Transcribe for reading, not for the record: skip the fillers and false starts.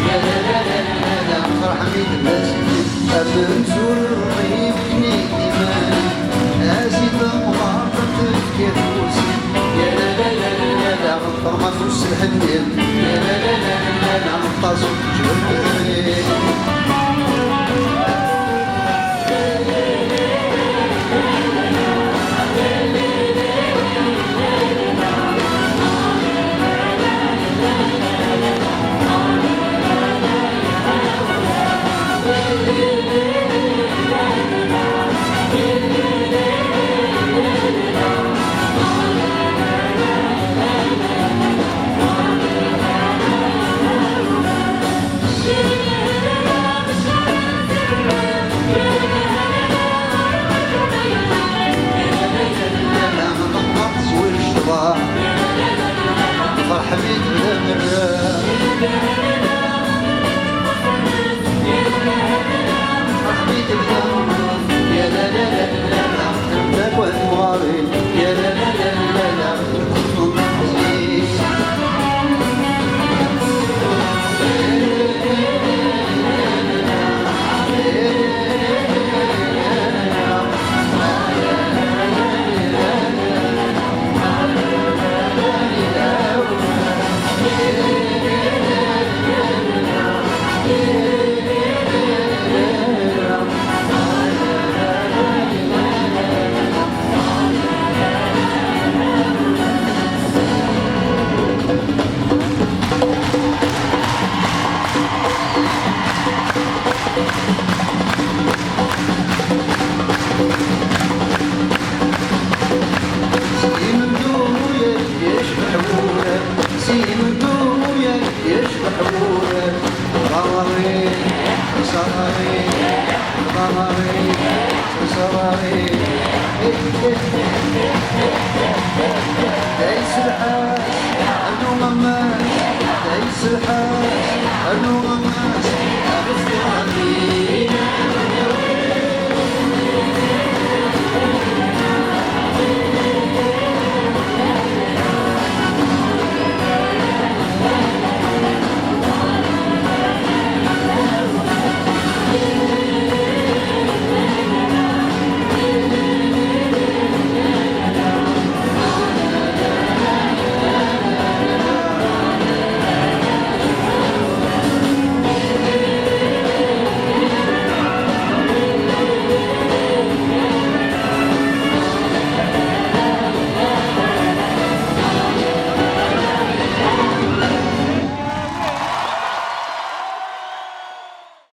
يا لا لا لا لا لا فرح ميت باسي أبنزور الغيب نيدي أزيد مغارة تفكير فوسي يا لا لا لا لا لا غطر ما فوس الحنين يا لا لا لا لا لا غطاسو جبري حبيت بلا مرة حبيت بلا مرة يا لا لا لا لا لا نبداك وانواري يا لا لا لا لا لا كنت نحزين دايس الحاج أنو ماما دايس الحاج أنو ماما